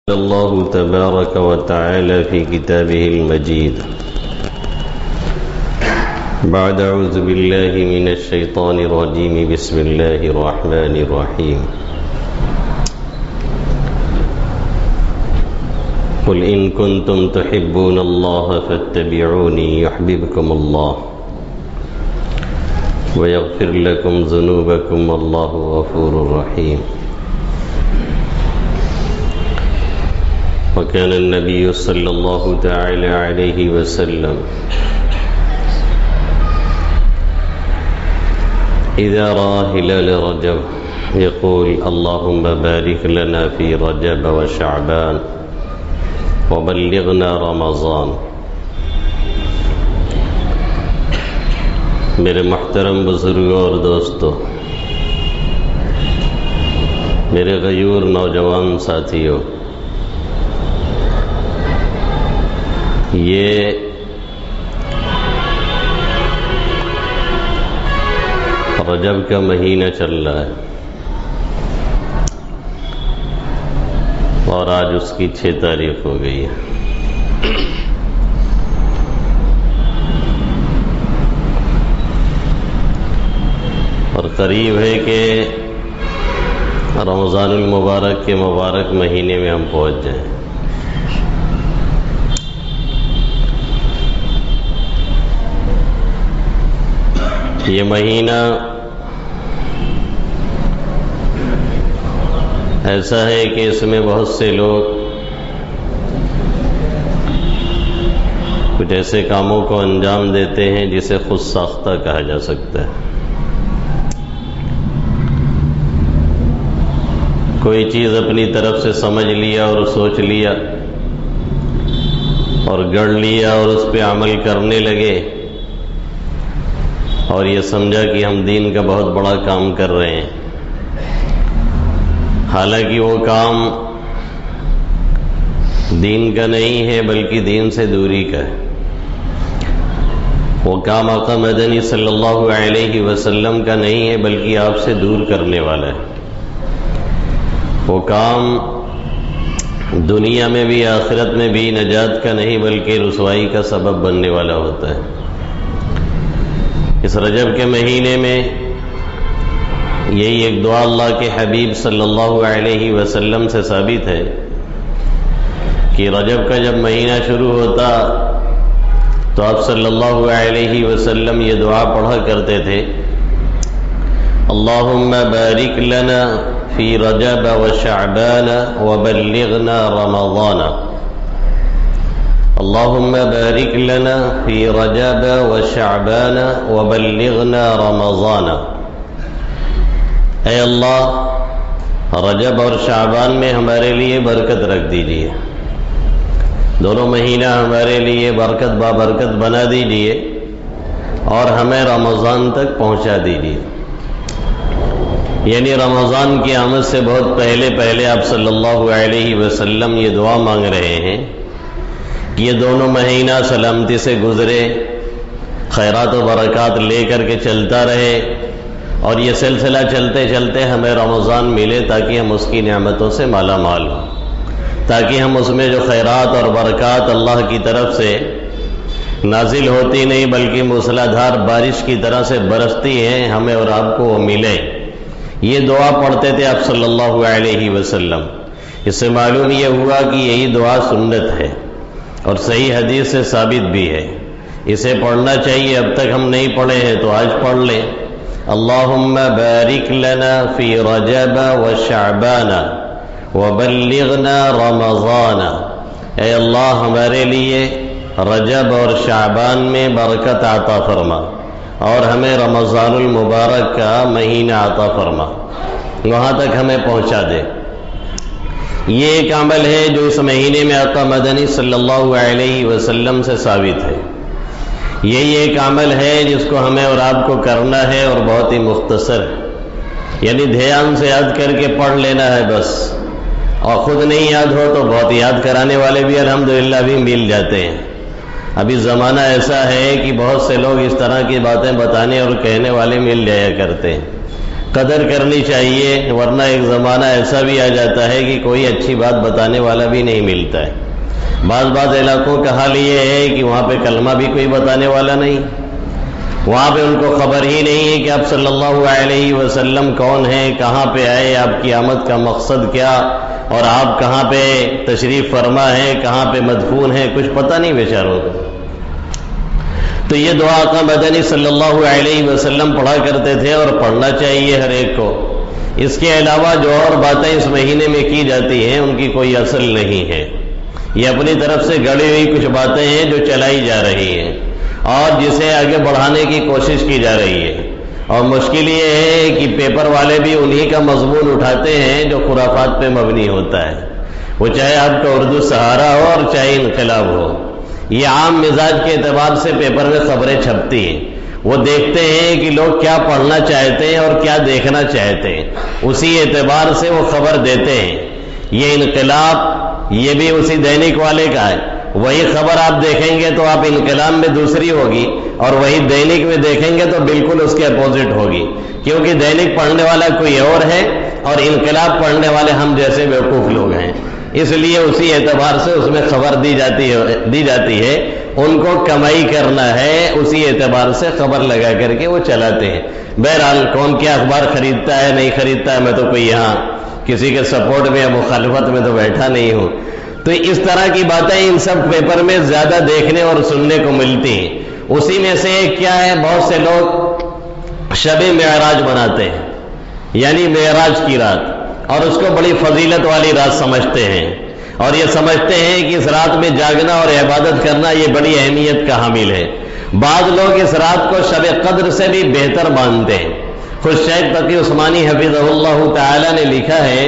الله تبارك وتعالى في كتابه المجيد بعد أعوذ بالله من الشيطان الرجيم بسم الله الرحمن الرحيم قل إن كنتم تحبون الله فاتبعوني يحببكم الله ويغفر لكم ذنوبكم والله غفور رحيم وكان النبي صلى الله تعالى عليه وسلم إذا رأى هلال رجب يقول اللهم بارك لنا في رجب وشعبان وبلغنا رمضان. میرے محترم بزرگوں اور دوستوں، میرے غیور نوجوان ساتھیوں، یہ رجب کا مہینہ چل رہا ہے اور آج اس کی 6 تاریخ ہو گئی ہے۔ اور قریب ہے کہ رمضان المبارک کے مبارک مہینے میں ہم پہنچ جائیں۔ یہ مہینہ ایسا ہے کہ اس میں بہت سے لوگ کچھ ایسے کاموں کو انجام دیتے ہیں جسے خود ساختہ کہا جا سکتا ہے۔ کوئی چیز اپنی طرف سے سمجھ لیا اور سوچ لیا اور گڑھ لیا اور اس پہ عمل کرنے لگے اور یہ سمجھا کہ ہم دین کا بہت بڑا کام کر رہے ہیں، حالانکہ وہ کام دین کا نہیں ہے بلکہ دین سے دوری کا ہے۔ وہ کام آقا مدنی صلی اللہ علیہ وسلم کا نہیں ہے بلکہ آپ سے دور کرنے والا ہے۔ وہ کام دنیا میں بھی آخرت میں بھی نجات کا نہیں بلکہ رسوائی کا سبب بننے والا ہوتا ہے۔ اس رجب کے مہینے میں یہی ایک دعا اللہ کے حبیب صلی اللہ علیہ وسلم سے ثابت ہے کہ رجب کا جب مہینہ شروع ہوتا تو آپ صلی اللہ علیہ وسلم یہ دعا پڑھا کرتے تھے، اللہم بارک لنا فی رجب وشعبان وبلغنا رمضان۔ اللہم بارک لنا فی رجب وشعبان وبلغنا رمضان۔ اے اللہ، رجب اور شعبان میں ہمارے لیے برکت رکھ دیجئے، دونوں مہینہ ہمارے لیے برکت بابرکت بنا دیجئے اور ہمیں رمضان تک پہنچا دیجئے۔ یعنی رمضان کی آمد سے بہت پہلے آپ صلی اللہ علیہ وسلم یہ دعا مانگ رہے ہیں کہ یہ دونوں مہینہ سلامتی سے گزرے، خیرات و برکات لے کر کے چلتا رہے اور یہ سلسلہ چلتے چلتے ہمیں رمضان ملے تاکہ ہم اس کی نعمتوں سے مالا مال ہوں، تاکہ ہم اس میں جو خیرات اور برکات اللہ کی طرف سے نازل ہوتی نہیں بلکہ موسلادھار بارش کی طرح سے برستی ہیں ہمیں اور آپ کو وہ ملے۔ یہ دعا پڑھتے تھے آپ صلی اللہ علیہ وسلم۔ اس سے معلوم یہ ہوا کہ یہی دعا سنت ہے اور صحیح حدیث سے ثابت بھی ہے، اسے پڑھنا چاہیے۔ اب تک ہم نہیں پڑھے ہیں تو آج پڑھ لیں، اللہم بارک لنا فی رجب وشعبان وبلغنا رمضان۔ اے اللہ، ہمارے لیے رجب اور شعبان میں برکت عطا فرما اور ہمیں رمضان المبارک کا مہینہ عطا فرما، وہاں تک ہمیں پہنچا دے۔ یہ ایک عمل ہے جو اس مہینے میں آقا مدنی صلی اللہ علیہ وسلم سے ثابت ہے۔ یہی ایک عمل ہے جس کو ہمیں اور آپ کو کرنا ہے اور بہت ہی مختصر ہے، یعنی دھیان سے یاد کر کے پڑھ لینا ہے بس، اور خود نہیں یاد ہو تو بہت یاد کرانے والے بھی الحمدللہ بھی مل جاتے ہیں۔ ابھی زمانہ ایسا ہے کہ بہت سے لوگ اس طرح کی باتیں بتانے اور کہنے والے مل جایا کرتے ہیں۔ قدر کرنی چاہیے، ورنہ ایک زمانہ ایسا بھی آ جاتا ہے کہ کوئی اچھی بات بتانے والا بھی نہیں ملتا ہے۔ بعض علاقوں کا حال یہ ہے کہ وہاں پہ کلمہ بھی کوئی بتانے والا نہیں، وہاں پہ ان کو خبر ہی نہیں ہے کہ آپ صلی اللہ علیہ وسلم کون ہیں، کہاں پہ آئے، آپ کی آمد کا مقصد کیا، اور آپ کہاں پہ تشریف فرما ہیں، کہاں پہ مدفون ہیں، کچھ پتہ نہیں بیچاروں کو۔ تو یہ دعا آقا مدنی صلی اللہ علیہ وسلم پڑھا کرتے تھے، اور پڑھنا چاہیے ہر ایک کو۔ اس کے علاوہ جو اور باتیں اس مہینے میں کی جاتی ہیں ان کی کوئی اصل نہیں ہے، یہ اپنی طرف سے گڑی ہوئی کچھ باتیں ہیں جو چلائی جا رہی ہیں اور جسے آگے بڑھانے کی کوشش کی جا رہی ہے۔ اور مشکل یہ ہے کہ پیپر والے بھی انہی کا مضمون اٹھاتے ہیں جو خرافات پہ مبنی ہوتا ہے، وہ چاہے آپ کا اردو سہارا ہو اور چاہے انقلاب ہو۔ یہ عام مزاج کے اعتبار سے پیپر میں خبریں چھپتی ہیں، وہ دیکھتے ہیں کہ لوگ کیا پڑھنا چاہتے ہیں اور کیا دیکھنا چاہتے ہیں، اسی اعتبار سے وہ خبر دیتے ہیں۔ یہ انقلاب یہ بھی اسی دینک والے کا ہے، وہی خبر آپ دیکھیں گے تو آپ انقلاب میں دوسری ہوگی، اور وہی دینک میں دیکھیں گے تو بالکل اس کے اپوزٹ ہوگی، کیونکہ دینک پڑھنے والا کوئی اور ہے اور انقلاب پڑھنے والے ہم جیسے بیوقوف لوگ ہیں، اس لیے اسی اعتبار سے اس میں خبر دی جاتی ہے۔ ان کو کمائی کرنا ہے، اسی اعتبار سے خبر لگا کر کے وہ چلاتے ہیں۔ بہرحال کون کیا اخبار خریدتا ہے نہیں خریدتا ہے، میں تو کوئی یہاں کسی کے سپورٹ میں یا مخالفت میں تو بیٹھا نہیں ہوں۔ تو اس طرح کی باتیں ان سب پیپر میں زیادہ دیکھنے اور سننے کو ملتی ہیں۔ اسی میں سے ایک کیا ہے، بہت سے لوگ شب معراج مناتے ہیں، یعنی معراج کی رات، اور اس کو بڑی فضیلت والی رات سمجھتے ہیں، اور یہ سمجھتے ہیں کہ اس رات میں جاگنا اور عبادت کرنا یہ بڑی اہمیت کا حامل ہے۔ بعض لوگ اس رات کو شب قدر سے بھی بہتر مانتے ہیں۔ خود شیخ تقی عثمانی حفظہ اللہ تعالی نے لکھا ہے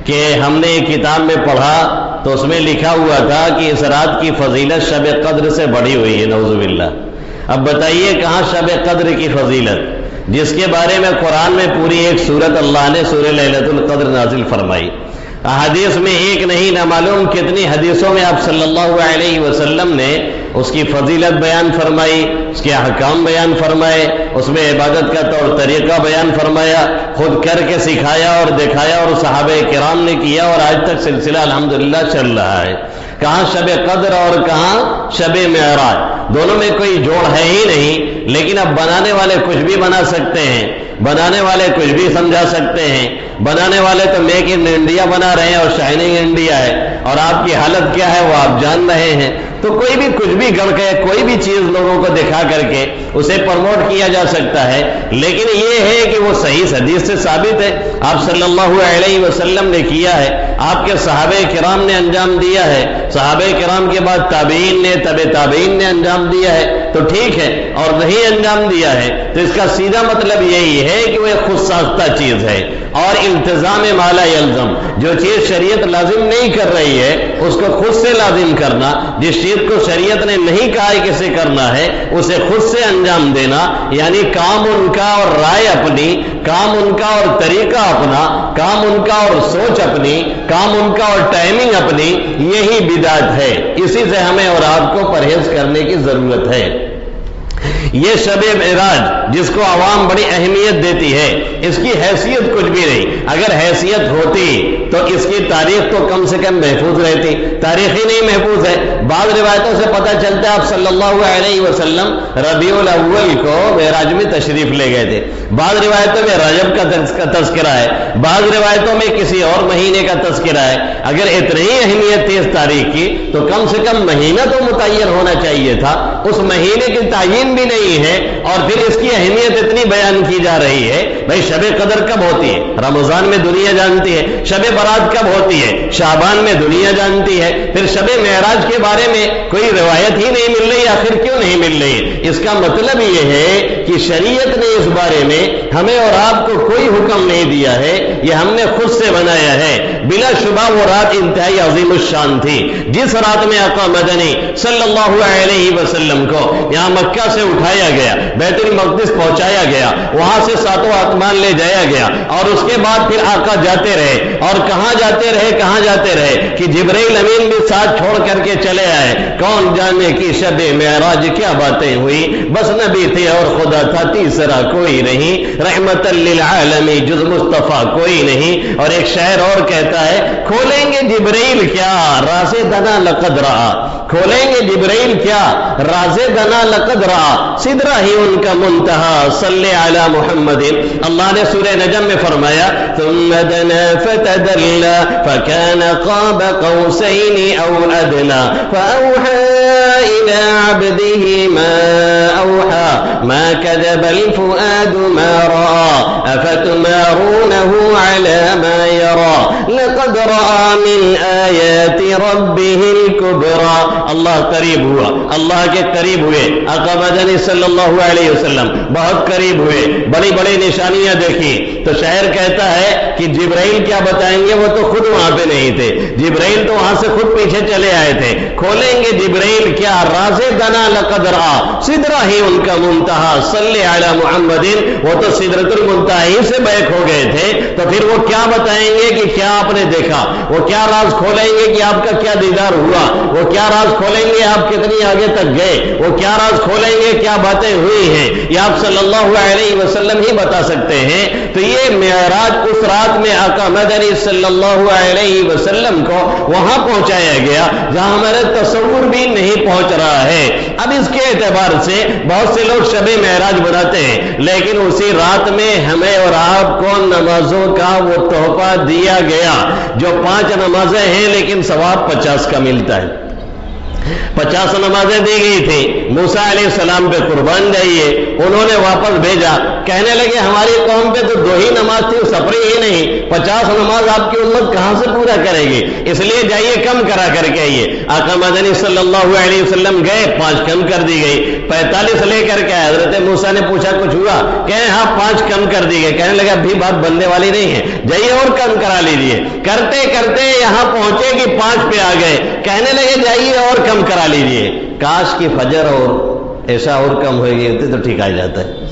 کہ ہم نے ایک کتاب میں پڑھا تو اس میں لکھا ہوا تھا کہ اس رات کی فضیلت شب قدر سے بڑھی ہوئی ہے، نعوذ باللہ۔ اب بتائیے کہاں شب قدر کی فضیلت، جس کے بارے میں قرآن میں پوری ایک سورت اللہ نے سورہ لیلۃ القدر نازل فرمائی۔ حدیث میں ایک نہیں نہ معلوم کتنی حدیثوں میں آپ صلی اللہ علیہ وسلم نے اس کی فضیلت بیان فرمائی، اس کے احکام بیان فرمائے، اس میں عبادت کا طور طریقہ بیان فرمایا، خود کر کے سکھایا اور دکھایا، اور صحابہ کرام نے کیا، اور آج تک سلسلہ الحمدللہ چل رہا ہے۔ کہاں شب قدر اور کہاں شب معراج، دونوں میں کوئی جوڑ ہے ہی نہیں، لیکن اب بنانے والے کچھ بھی بنا سکتے ہیں، بنانے والے کچھ بھی سمجھا سکتے ہیں۔ بنانے والے تو میک ان انڈیا بنا رہے ہیں اور شائننگ انڈیا ہے، اور آپ کی حالت کیا ہے وہ آپ جان رہے ہیں۔ تو کوئی بھی کچھ بھی گڑھ کے کوئی بھی چیز لوگوں کو دکھا کر کے اسے پروموٹ کیا جا سکتا ہے، لیکن یہ ہے کہ وہ صحیح حدیث سے ثابت ہے، آپ صلی اللہ علیہ وسلم نے کیا ہے، آپ کے صحابہ کرام نے انجام دیا ہے، صحابہ کرام کے بعد تابعین نے، تبع تابعین نے انجام دیا ہے، تو ٹھیک ہے، اور نہیں انجام دیا ہے تو اس کا سیدھا مطلب یہی ہے کہ وہ ایک خود ساختہ چیز ہے، اور التزام ما لا یلزم، جو چیز شریعت لازم نہیں کر رہی ہے اس کو خود سے لازم کرنا، جس چیز کو شریعت نے نہیں کہا ہے کسے کرنا ہے اسے خود سے انجام دینا، یعنی کام ان کا اور رائے اپنی، کام ان کا اور طریقہ اپنا، کام ان کا اور سوچ اپنی، کام ان کا اور ٹائمنگ اپنی، یہی بدعت ہے۔ اسی سے ہمیں اور آپ کو پرہیز کرنے کی ضرورت ہے۔ یہ شب معراج جس کو عوام بڑی اہمیت دیتی ہے، اس کی حیثیت کچھ بھی نہیں، اگر حیثیت ہوتی تو اس کی تاریخ تو کم سے کم محفوظ رہتی، تاریخ ہی نہیں محفوظ ہے۔ بعض روایتوں سے پتہ چلتا ہے آپ صلی اللہ علیہ وسلم ربیع الاول کو معراج میں تشریف لے گئے تھے، بعض روایتوں میں رجب کا تذکرہ ہے، بعض روایتوں میں کسی اور مہینے کا تذکرہ ہے۔ اگر اتنی اہمیت تھی اس تاریخ کی تو کم سے کم مہینہ تو متعین ہونا چاہیے تھا، اس مہینے کی تعین بھی نہیں ہے، اور پھر اس کی اہمیت اتنی بیان کی جا رہی ہے۔ بھائی شب قدر کب ہوتی ہے؟ رمضان میں دنیا جانتی ہے۔ شب برات کب ہوتی ہے؟ شعبان میں دنیا جانتی ہے۔ پھر شب معراج کے بارے میں کوئی روایت ہی نہیں مل رہی، آخر کیوں نہیں مل رہی؟ اس کا مطلب یہ ہے کہ شریعت نے اس بارے میں ہمیں اور آپ کو کوئی حکم نہیں دیا ہے، یہ ہم نے خود سے بنایا ہے۔ بلا شبہ وہ رات انتہائی عظیم الشان تھی، جس رات میں آقا مدنی صلی اللہ علیہ وسلم کو یہاں مکہ سے اٹھایا گیا، بیت المقدس پہنچایا گیا، وہاں سے ساتوں آسمان لے جایا گیا، اور اس کے بعد پھر آقا جاتے رہے، اور کہاں جاتے رہے کہ جبرائیل امین بھی ساتھ چھوڑ کر کے چلے آئے۔ کون جانے کی شب معراج کیا باتیں ہوئی، بس نبی تھے اور خدا تھا، تیسرا کوئی نہیں، رحمت للعالمین جز مصطفیٰ کوئی نہیں۔ اور ایک شاعر اور کہتا ہے، کھولیں گے جبرائیل کیا راز دنا لقد رہا، کھولیں گے جبرائیل کیا راز دنا لقد رہا، سدرہ ہی ان کا منتہا، صلی علی محمد۔ اللہ نے سورہ نجم میں فرمایا، ثم دنا فتدلى فكان قاب قوسين أو أدنى فأوحى إلى عبده ما أوحى ما كذب الفؤاد ما رأى أفتمارونه على ما يرى لقد رأى من آيات ربه الكبرى۔ اللہ قریب ہوا، اللہ کے قریب ہوئے، آقا مدنی صلی اللہ علیہ وسلم بہت قریب ہوئے، بڑی بڑی نشانیاں دیکھی۔ تو شاعر کہتا ہے کہ جبرائیل کیا بتائیں گے، وہ تو خود وہاں پہ نہیں تھے، جبرائیل تو وہاں سے خود پیچھے چلے آئے تھے۔ کھولیں گے جبرائیل کیا راز دنا لقد رأى، سدرہ ہی ان کا منتہا، صلی علی محمد، وہ تو سدرۃ المنتہا ہی سے بیک ہو گئے تھے، تو پھر وہ کیا بتائیں گے کہ کیا آپ نے دیکھا، وہ کیا راز کھولیں گے کہ آپ کا کیا دیدار ہوا، وہ کیا راز کھولیں گے آپ کتنی آگے تک گئے، وہ کیا راز کھولیں گے کیا باتیں ہوئی ہیں، یہ آپ صلی اللہ علیہ وسلم ہی بتا سکتے ہیں۔ تو یہ معراج اس رات میں آقا مدنی صلی اللہ علیہ وسلم کو وہاں پہنچایا گیا جہاں ہمارے تصور بھی نہیں پہنچ رہا ہے۔ اب اس کے اعتبار سے بہت سے لوگ شب معراج بناتے ہیں، لیکن اسی رات میں ہمیں اور آپ کو نمازوں کا وہ تحفہ دیا گیا جو 5 نمازیں ہیں لیکن ثواب 50 کا ملتا ہے۔ 50 نمازیں دی گئی تھی، موسیٰ علیہ السلام پہ قربان جائیے، انہوں نے واپس بھیجا، کہنے لگے ہماری قوم پہ تو 2 ہی نماز تھی، سفری ہی نہیں، 50 نماز آپ کی امت کہاں سے پورا کرے گی، اس لیے جائیے کم کرا کر کے آئیے۔ آقا مدنی صلی اللہ علیہ وسلم گئے، 5 کم کر دی گئی، 45 لے کر کے آئے۔ حضرت موسیٰ نے پوچھا کچھ ہوا، کہیں ہاں 5 کم کر دی گئی، کہنے لگا ابھی بات بننے والی نہیں ہے، جائیے اور کم کرا لیجیے۔ کرتے کرتے یہاں پہنچے کہ 5 پہ آ گئے، کہنے لگے جائیے اور کم کرا لیجیے۔ کاش کی فجر اور ایسا اور کم ہوئے گی تو ٹھیک آ جاتا ہے۔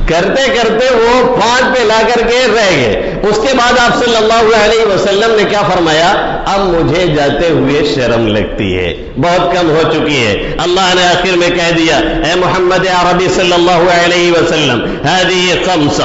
کرتے کرتے وہ 5 پہ لا کر کے رہ گئے۔ اس کے بعد آپ صلی اللہ علیہ وسلم نے کیا فرمایا، اب مجھے جاتے ہوئے شرم لگتی ہے، بہت کم ہو چکی ہے۔ اللہ نے آخر میں کہہ دیا، اے محمد عربی صلی اللہ علیہ وسلم، هذه 5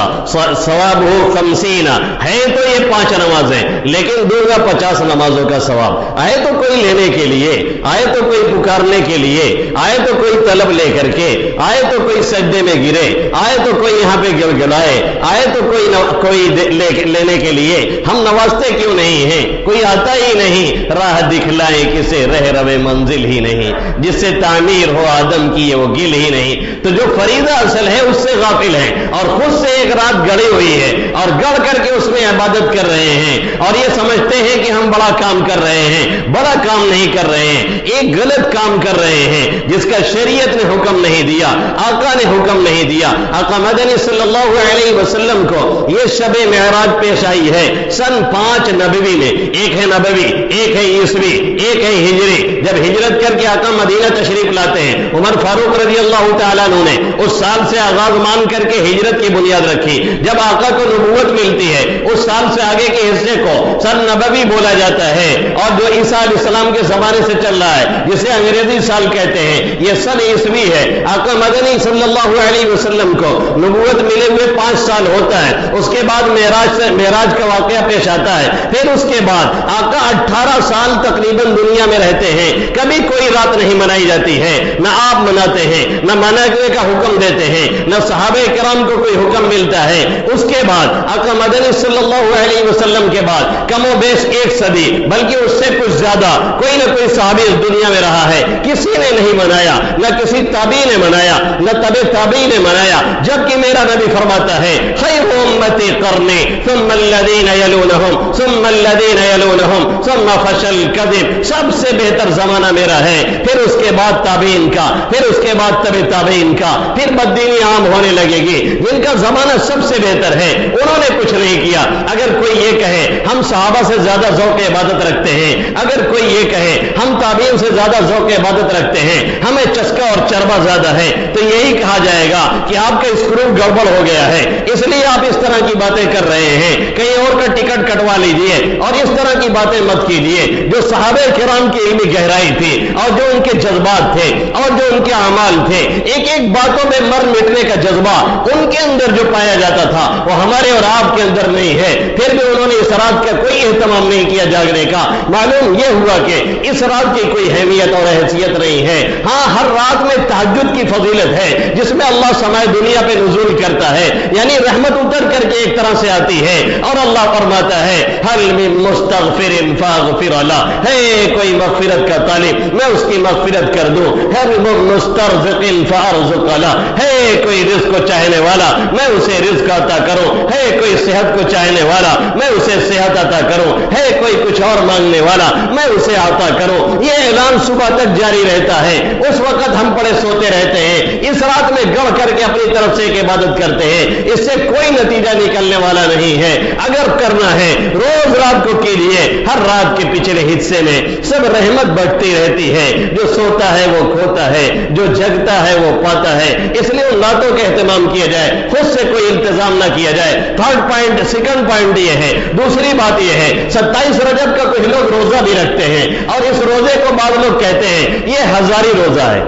ثوابہ 50، ہے تو یہ 5 نمازیں لیکن دوں گا 50 نمازوں کا ثواب۔ آئے تو کوئی لینے کے لیے، آئے تو کوئی پکارنے کے لیے، آئے تو کوئی طلب لے کر کے، آئے تو کوئی سجدے میں گرے، آئے تو کوئی یہاں پہ گڑگڑائے، آئے تو کوئی لینے کے لیے، ہم نوازتے کیوں نہیں ہیں؟ کوئی آتا ہی نہیں، راہ دکھلائے کسے رہ روے منزل ہی نہیں، جس سے تعمیر ہو آدم کی وہ گل ہی نہیں۔ تو جو فریضہ اصل ہے اس سے غافل ہے، اور خود سے ایک رات گڑی ہوئی ہے اور گڑ کر کے اس میں عبادت کر رہے ہیں، اور یہ سمجھتے ہیں کہ ہم بڑا کام کر رہے ہیں۔ بڑا کام نہیں کر رہے ہیں، ایک غلط کام کر رہے ہیں جس کا شریعت نے حکم نہیں دیا، آقا نے حکم نہیں دیا۔ آقا مدنی صلی اللہ علیہ وسلم کو یہ شب معراج پیش آئی ہے سن 5 نبوی میں، ایک ہے نبوی، ایک ہے عیسوی، ایک ہے ہجری۔ جب ہجرت کر کے آقا مدینہ تشریف لاتے ہیں، عمر فاروق رضی اللہ تعالیٰ عنہ نے اس سال سے آغاز مان کر کے ہجرت کی بنیاد رکھی۔ جب آقا کو نبوت ملتی ہے اس سال سے آگے کے حصے کو سن نبوی بولا جاتا ہے، اور جو عیسیٰ علیہ السلام کے زمانے سے چل رہا ہے جسے انگریزی سال کہتے ہیں، یہ سن عیسوی ہے۔ آقا مدنی صلی اللہ علیہ وسلم کو نبوت ملے ہوئے 5 سال ہوتا ہے، اس کے بعد معراج کا واقعہ پیش آتا ہے۔ پھر اس کے بعد آقا 18 سال تقریباً دنیا میں رہتے ہیں، کبھی کوئی رات نہیں منائی جاتی ہے، نہ آپ مناتے ہیں، نہ منانے کا حکم دیتے ہیں، نہ صحابہ کرام کو کوئی حکم ملتا ہے۔ اس کے بعد آقا مدنی صلی اللہ علیہ وسلم کے بعد کم و بیش 1 صدی بلکہ اس سے کچھ زیادہ کوئی نہ کوئی صحابی اس دنیا میں رہا ہے، کسی نے نہیں منایا، نہ کسی تابعی نے منایا، نہ تبع تابعی نے منایا، جبکہ میرا نبی فرماتا ہے خیر امتی قرنی ثم الذین یلونہم ثم الذین یلونہم ثم فشل الکذب، سب سے بہتر زمانہ میرا ہے، پھر اس کے بعد تابعین کا، پھر اس کے بعد تبع تابعین کا، پھر بددینی عام ہونے لگے گی۔ جن کا زمانہ سب سے بہتر ہے انہوں نے کچھ نہیں کیا۔ اگر کوئی یہ کہے ہم ہم صحابہ سے زیادہ ذوق عبادت رکھتے ہیں، اگر کوئی یہ کہے ہم تابعین سے زیادہ ذوق عبادت رکھتے ہیں، ہمیں چسکا اور چربا زیادہ ہے، تو یہی کہا جائے گا کہ آپ کا اسکرو گڑبڑ ہو گیا ہے، اس لیے آپ اس طرح کی باتیں کر رہے ہیں، کہیں اور کا ٹکٹ کٹوا لیجئے اور اس طرح کی باتیں مت کیجئے۔ جو صحابہ کرام کی علمی گہرائی تھی اور جو ان کے جذبات تھے اور جو ان کے اعمال تھے، ایک ایک باتوں میں مر مٹنے کا جذبہ ان کے اندر جو پایا جاتا تھا وہ ہمارے اور آپ کے اندر نہیں ہے، پھر بھی انہوں نے اس رات کا کوئی اہتمام نہیں کیا جاگنے کا۔ معلوم یہ ہوا کہ اس رات کی کوئی اہمیت اور حیثیت نہیں ہے۔ ہاں، ہر رات میں تہجد کی فضیلت ہے جس میں اللہ سمائے دنیا پہ نزول کرتا ہے، یعنی رحمت اتر کر کے ایک طرح سے آتی ہے، اور اللہ فرماتا ہے حل من مستغفر فاغفر له، ہے کوئی مغفرت کا طالب میں اس کی مغفرت کر دوں، حل من مسترزق فارزق له، ہے کوئی رزق کو چاہنے والا میں اسے رزق عطا کروں، ہے کوئی صحت کو چاہنے والا میں اسے صحت عطا کروں، ہے کوئی کچھ اور مانگنے والا میں اسے عطا کروں۔ یہ اعلان صبح تک جاری رہتا ہے، اس وقت ہم پڑے سوتے رہتے ہیں، اس رات میں گڑھ کر کے اپنی طرف سے ایک عبادت کرتے ہیں، اس سے کوئی نتیجہ نکلنے والا نہیں ہے۔ اگر کرنا ہے روز رات کو کیجیے، ہر رات کے پچھلے حصے میں سب رحمت بڑھتی رہتی ہے، جو سوتا ہے وہ کھوتا ہے، جو جگتا ہے وہ پاتا ہے، اس لیے ان راتوں کا اہتمام کیا جائے، خود سے کوئی انتظام نہ کیا جائے۔ تھرڈ پوائنٹ، سیکنڈ پوائنٹ یہ ہے، دوسری بات یہ ہے 27 رجب کا کچھ لوگ روزہ بھی رکھتے ہیں، اور اس روزے کو بعض لوگ کہتے ہیں یہ ہزاری روزہ ہے،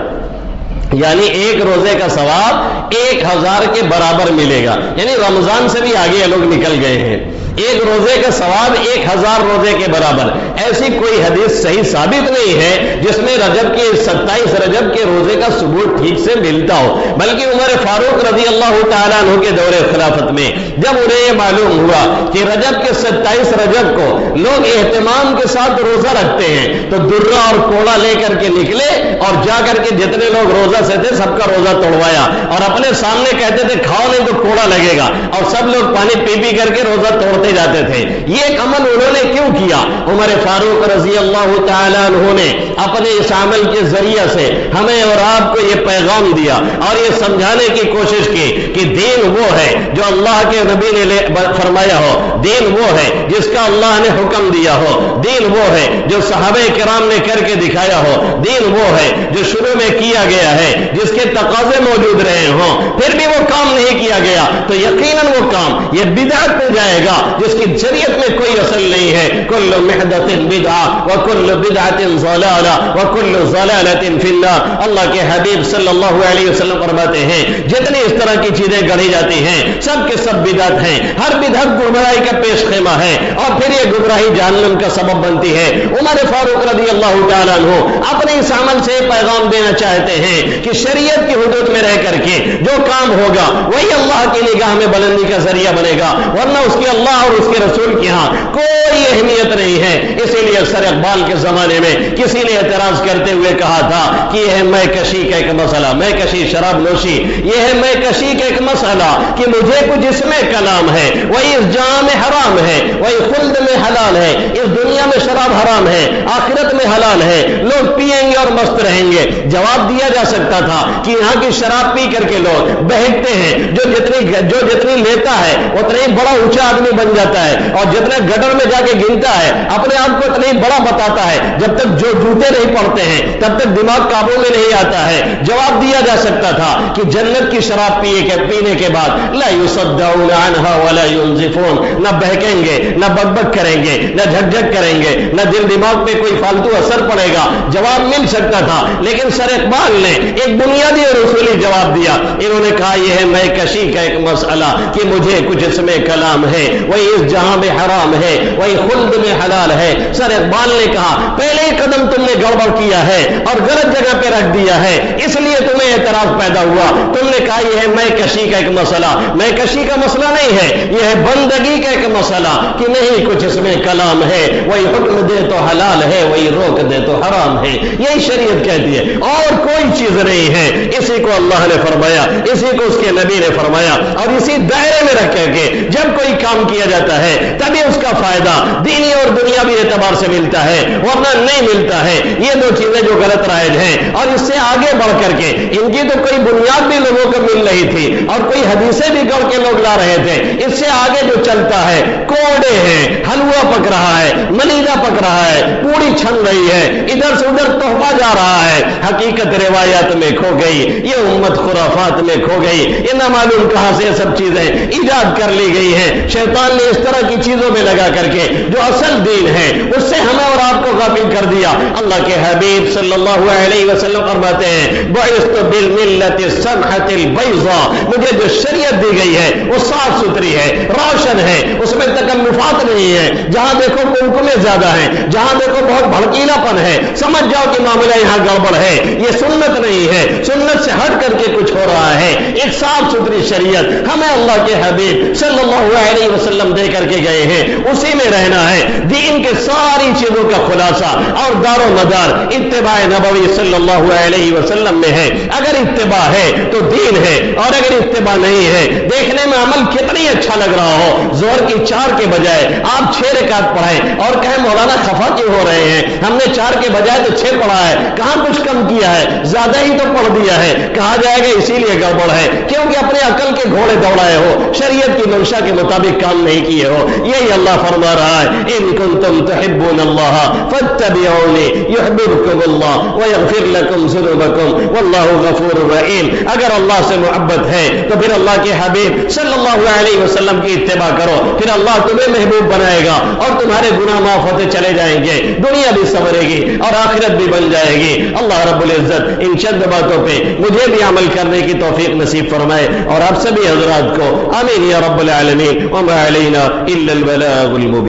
یعنی ایک روزے کا ثواب 1000 کے برابر ملے گا، یعنی رمضان سے بھی آگے لوگ نکل گئے ہیں، ایک روزے کا ثواب 1000 روزے کے برابر۔ ایسی کوئی حدیث صحیح ثابت نہیں ہے جس میں رجب کے 27 رجب کے روزے کا ثبوت ٹھیک سے ملتا ہو، بلکہ عمر فاروق رضی اللہ تعالیٰ عنہ کے دور خلافت میں جب انہیں یہ معلوم ہوا کہ رجب کے 27 رجب کو لوگ اہتمام کے ساتھ روزہ رکھتے ہیں، تو درہ اور کوڑا لے کر کے نکلے اور جا کر کے جتنے لوگ روزہ سے تھے سب کا روزہ توڑوایا، اور اپنے سامنے کہتے تھے کھاؤ نہیں تو کوڑا لگے گا، اور سب لوگ پانی پی پی کر کے روزہ توڑتے جاتے تھے۔ یہ ایک عمل انہوں نے کیوں کیا؟ عمر فاروق رضی اللہ تعالیٰ عنہ نے اپنے اس عمل کے ذریعے سے ہمیں اور آپ کو یہ پیغام دیا اور یہ سمجھانے کی کوشش کی کہ دین وہ ہے جو اللہ کے نبی نے فرمایا ہو، دین وہ ہے جس کا اللہ نے حکم دیا ہو، دین وہ ہے جو صحابہ کرام نے کر کے دکھایا ہو، دین وہ ہے جو شروع میں کیا گیا ہے، جس کے تقاضے موجود رہے ہوں، پھر بھی وہ کام نہیں کیا گیا تو یقیناً وہ کام یہ بدعت میں جائے گا جس کی شریعت میں کوئی اصل نہیں ہے۔ کل محدث بدعہ وکل بدعۃ ضلالہ وکل ضلالۃ فی النار۔ اللہ کے حبیب صلی اللہ علیہ وسلم فرماتے ہیں جتنی اس طرح کی چیزیں گڑھی جاتی ہیں سب کے سب بدعت ہیں، ہر بدعت گمراہی کا پیش خیمہ ہے، اور پھر یہ گمراہی جہنم کا سبب بنتی ہے۔ عمر فاروق رضی اللہ تعالیٰ عنہ اپنے اس عمل سے پیغام دینا چاہتے ہیں کہ شریعت کی حدود میں رہ کر کے جو کام ہوگا وہی اللہ کی نگاہ میں بلندی کا ذریعہ بنے گا، ورنہ اس کے اللہ اور اس کے رسول کے ہاں کوئی اہمیت نہیں ہے۔ اسی لیے سر اقبال کے زمانے میں کسی نے اعتراض کرتے ہوئے کہا تھا کہ یہ ہے میں کشی کا ایک مسئلہ، میں کشی شراب نوشی، یہ ہے میں کشی کا ایک مسئلہ کہ مجھے کچھ اس میں کلام ہے، وہی اس جہاں میں حرام ہے، وہی خلد میں حلال ہے، اس دنیا میں شراب حرام ہے، آخرت میں حلال ہے، لوگ پیئیں گے اور مست رہیں گے۔ جواب دیا جا سکتا تھا کہ یہاں کی شراب پی کر کے لوگ بہکتے ہیں، جو جتنی لیتا ہے اتنا ہی بڑا اونچا آدمی بن جاتا ہے، اور جتنا گٹر میں جا کے گنتا ہے اپنے آپ کو اتنا ہی بڑا بتاتا ہے، جب تک جو جوتے نہیں پڑتے ہیں تب تک دماغ قابو میں نہیں آتا ہے۔ جواب دیا جا سکتا تھا کہ جنت کی شراب پینے کے بعد لا يصدعون عنها ولا ينزفون، نہ بہکیں گے، نہ بک کریں گے، نہ جھک کریں گے، نہ دل دماغ پہ کوئی فالتو اثر پڑے گا۔ جواب مل سکتا تھا، لیکن سر اقبال نے ایک بنیادی اور اصولی جواب دیا۔ انہوں نے کہا یہ ہے میں کشی کا ایک مسئلہ کہ مجھے کچھ اس میں کلام ہے، وہی اس جہاں میں حرام ہے، وہی خلد میں حلال ہے۔ سر اقبال نے کہا پہلے قدم تم نے گڑبڑ کیا ہے اور غلط جگہ پہ رکھ دیا ہے، اس لیے تمہیں اعتراض پیدا ہوا۔ تم نے کہا یہ ہے میں کشی کا ایک مسئلہ، میں کشی کا مسئلہ نہیں ہے، یہ ہے بندگی کا ایک مسئلہ کہ نہیں کچھ اس میں کلام ہے، وہی کوئی حکم دے تو حلال ہے، وہی روک دے تو حرام ہے، یہی شریعت کہتی ہے، اور کوئی چیز نہیں ہے۔ اسی کو اللہ نے فرمایا، اسی کو اس کے نبی نے فرمایا، اور اسی دائرے میں رکھ کے جب کوئی کام کیا جاتا ہے تبھی اس کا فائدہ دینی اور دنیاوی اعتبار سے ملتا ہے، ورنہ نہیں ملتا ہے۔ یہ دو چیزیں جو غلط رائج ہیں، اور اس سے آگے بڑھ کر کے ان کی تو کوئی بنیاد بھی لوگوں کو مل رہی تھی اور کوئی حدیثیں بھی گڑھ کے لوگ لا رہے تھے، اس سے آگے جو چلتا ہے کوڑے ہیں، حلوہ پک رہا ہے، ملیدہ پک رہا ہے، پوڑی چھن رہی ہے، ادھر سے ادھر تحفہ جا رہا ہے، حقیقت روایات میں کھو گئی، یہ امت خرافات میں کھو گئی، یہ نہ معلوم کہاں سے سب چیزیں ایجاد کر لی گئی ہیں۔ شیطان نے اس طرح کی چیزوں میں لگا کر کے جو اصل دین ہے اس سے ہمیں اور آپ کو غافل کر دیا۔ اللہ کے حبیب صلی اللہ علیہ وسلم فرماتے ہیں بعثت بالملۃ السمحۃ البیضاء، مجھے جو شریعت دی گئی ہے وہ صاف ستھری ہے، روشن ہے، اس میں تکلفات نہیں ہے، جہاں دیکھو کنکمے زیادہ ہیں، جہاں دیکھو بہت بھڑکیلا پن ہے، سمجھ جاؤ کہ معاملہ یہاں گڑبڑ ہے، یہ سنت نہیں ہے، سنت سے ہٹ کر کے کچھ ہو رہا ہے۔ ایک صاف ستھری شریعت ہمیں اللہ کے حبیب صلی اللہ علیہ وسلم دے کر کے گئے ہیں، اسی میں رہنا ہے۔ دین کے ساری چیزوں کا خلاصہ اور دار و مدار اتباع نبوی صلی اللہ علیہ وسلم میں ہے۔ اگر اتباع ہے تو دین ہے، اور اگر اتباع نہیں ہے، دیکھنے میں عمل کتنی اچھا لگ رہا ہو، زور کی 4 کے بجائے آپ 6 رکعت پڑھیں اور کہیں مولانا خفا کیوں ہو رہے ہیں، ہم نے 4 کے بجائے تو 6 پڑھا ہے، کہاں کچھ کم کیا ہے، زیادہ ہی تو پڑھ دیا ہے، کہا جائے گا اسی لیے گڑبڑ ہے کیونکہ اپنے عقل کے گھوڑے دوڑائے ہو، شریعت کی منشا کے مطابق کام نہیں کیے ہو۔ یہی اللہ فرما رہا ہے ان کنتم تحبون اللہ فاتبعونی یحببکم اللہ ویغفر لکم ذنوبکم واللہ غفور رحیم۔ اگر اللہ سے محبت ہے تو پھر اللہ کے حبیب صلی اللہ علیہ وسلم کی اتباع کرو، پھر اللہ تمہیں محبوب بنائے گا اور تمہارے گناہ معاف ہوتے چلے جائیں گے، دنیا بھی سنورے گی اور آخرت بھی بن جائے گی۔ اللہ رب العزت ان چند باتوں پہ مجھے بھی عمل کرنے کی توفیق نصیب فرمائے اور آپ سبھی حضرات کو، آمین یا رب العالمین۔ وما علینا الا البلاغ المبین۔